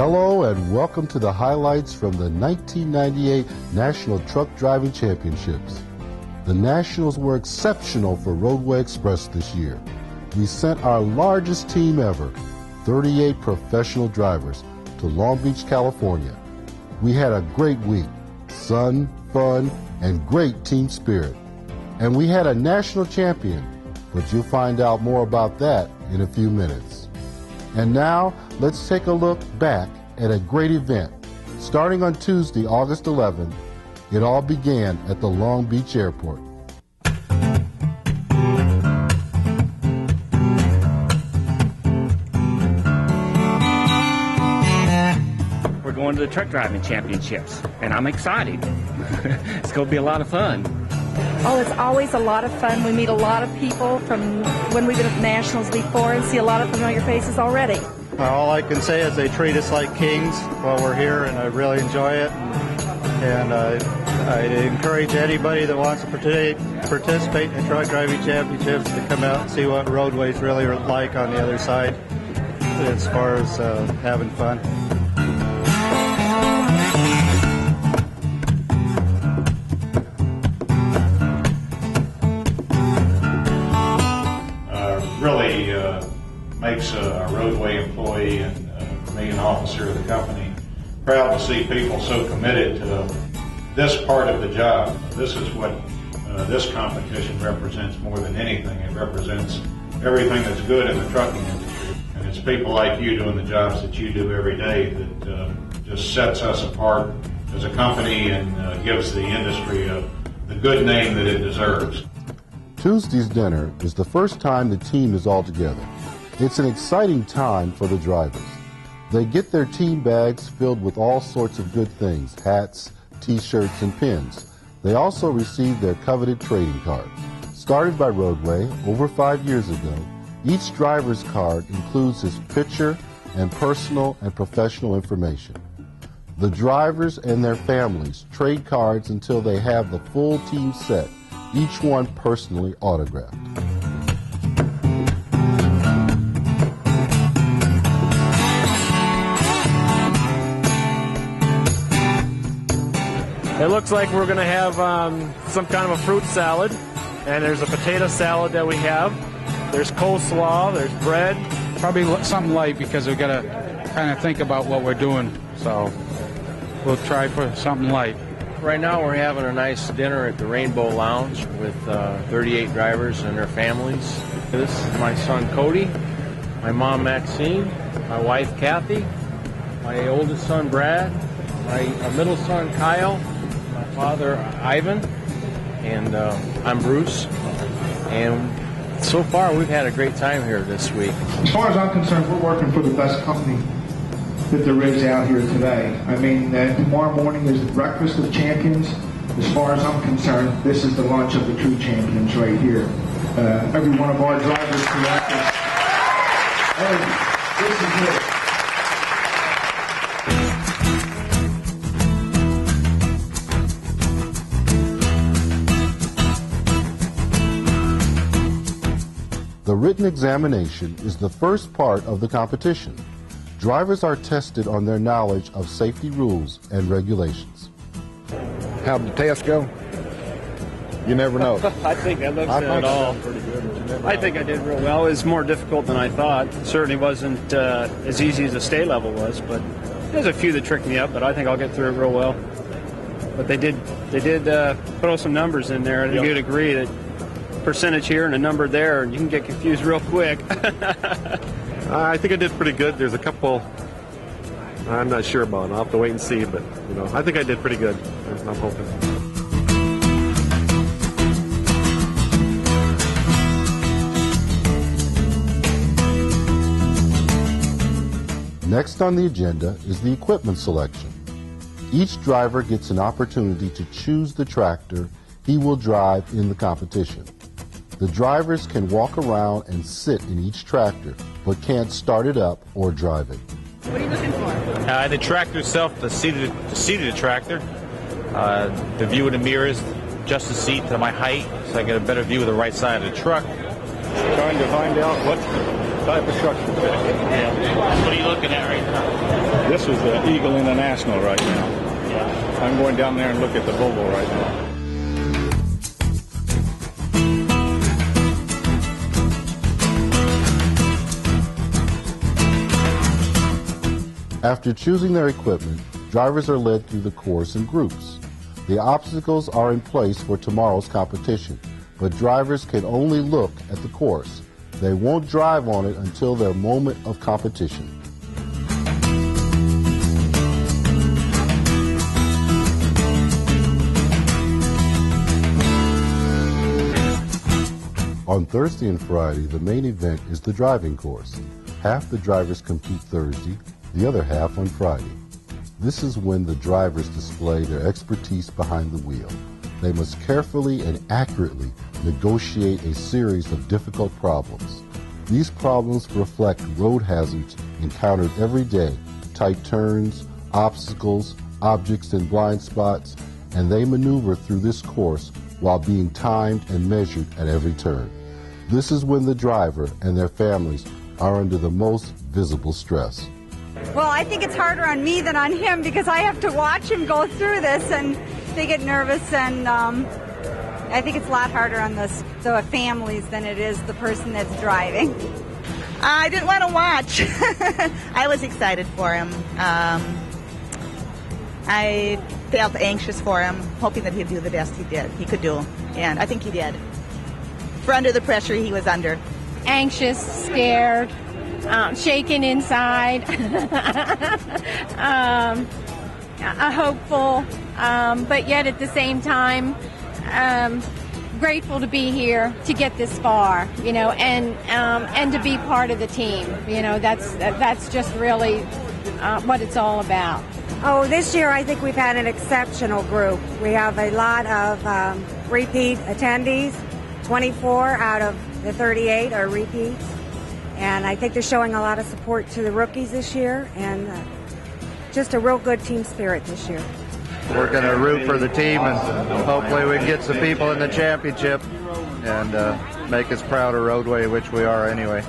Hello and welcome to the highlights from the 1998 National Truck Driving Championships. The Nationals were exceptional for Roadway Express this year. We sent our largest team ever, 38 professional drivers, to Long Beach, California. We had a great week, sun, fun, and great team spirit. And we had a national champion, but you'll find out more about that in a few minutes. And now, let's take a look back at a great event. Starting on Tuesday, August 11th, it all began at the Long Beach Airport. We're going to the Truck Driving Championships, and I'm excited. It's going to be a lot of fun. Oh, it's always a lot of fun. We meet a lot of people from when we've been at Nationals before and see a lot of familiar faces already. All I can say is they treat us like kings while we're here, and I really enjoy it. And I encourage anybody that wants to participate in the Truck Driving Championships to come out and see what Roadway's really like on the other side as far as having fun. Really makes a Roadway employee and me an officer of the company proud to see people so committed to this part of the job. This is what this competition represents more than anything. It represents everything that's good in the trucking industry. And it's people like you doing the jobs that you do every day that just sets us apart as a company and gives the industry the good name that it deserves. Tuesday's dinner is the first time the team is all together. It's an exciting time for the drivers. They get their team bags filled with all sorts of good things, hats, t-shirts, and pins. They also receive their coveted trading card. Started by Roadway over 5 years ago, each driver's card includes his picture and personal and professional information. The drivers and their families trade cards until they have the full team set, each one personally autographed. It looks like we're going to have some kind of a fruit salad, and there's a potato salad that we have. There's coleslaw, there's bread. Probably something light because we've got to kind of think about what we're doing, so we'll try for something light. Right now we're having a nice dinner at the Rainbow Lounge with 38 drivers and their families. This is my son Cody, my mom Maxine, my wife Kathy, my oldest son Brad, my middle son Kyle, my father Ivan, and I'm Bruce. And so far we've had a great time here this week. As far as I'm concerned, we're working for the best company that there is out here today. I mean, tomorrow morning is the breakfast of champions. As far as I'm concerned, this is the lunch of the true champions right here. Every one of our drivers throughout this. Hey, this is it. The written examination is the first part of the competition. Drivers are tested on their knowledge of safety rules and regulations. How'd the test go? You never know. I think I looked at it all. I think I did real well. It was more difficult than I thought. It certainly wasn't as easy as the state level was, but there's a few that tricked me up, but I think I'll get through it real well. But they did throw some numbers in there, and you'd agree that percentage here and a number there, and you can get confused real quick. I think I did pretty good. There's a couple I'm not sure about. I'll have to wait and see, but I think I did pretty good. I'm hoping. Next on the agenda is the equipment selection. Each driver gets an opportunity to choose the tractor he will drive in the competition. The drivers can walk around and sit in each tractor, but can't start it up or drive it. What are you looking for? The tractor itself, the seat of the tractor, the view of the mirrors, adjust the seat to my height so I get a better view of the right side of the truck. Trying to find out type of truck to pick. Yeah. What are you looking at right now? This is the Eagle International right now. Yeah. I'm going down there and look at the Volvo right now. After choosing their equipment, drivers are led through the course in groups. The obstacles are in place for tomorrow's competition, but drivers can only look at the course. They won't drive on it until their moment of competition. On Thursday and Friday, the main event is the driving course. Half the drivers compete Thursday, the other half on Friday. This is when the drivers display their expertise behind the wheel. They must carefully and accurately negotiate a series of difficult problems. These problems reflect road hazards encountered every day, tight turns, obstacles, objects and blind spots, and they maneuver through this course while being timed and measured at every turn. This is when the driver and their families are under the most visible stress. Well, I think it's harder on me than on him because I have to watch him go through this, and they get nervous, and I think it's a lot harder on the families than it is the person that's driving. I didn't want to watch. I was excited for him. I felt anxious for him, hoping that he'd do the best he could do, and I think he did. For under the pressure he was under. Anxious, scared, shaking inside, hopeful, but yet at the same time grateful to be here to get this far, and to be part of the team. That's just really what it's all about. Oh, this year I think we've had an exceptional group. We have a lot of repeat attendees. 24 out of the 38 are repeats. And I think they're showing a lot of support to the rookies this year, and just a real good team spirit this year. We're going to root for the team, and hopefully we can get some people in the championship and make us proud of Roadway, which we are anyway.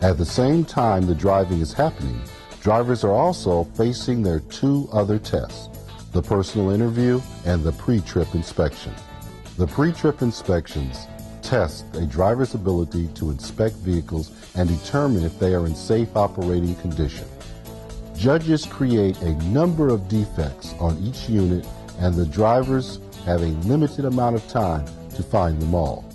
At the same time the driving is happening, drivers are also facing their two other tests, the personal interview and the pre-trip inspection. The pre-trip inspections test a driver's ability to inspect vehicles and determine if they are in safe operating condition. Judges create a number of defects on each unit, and the drivers have a limited amount of time to find them all.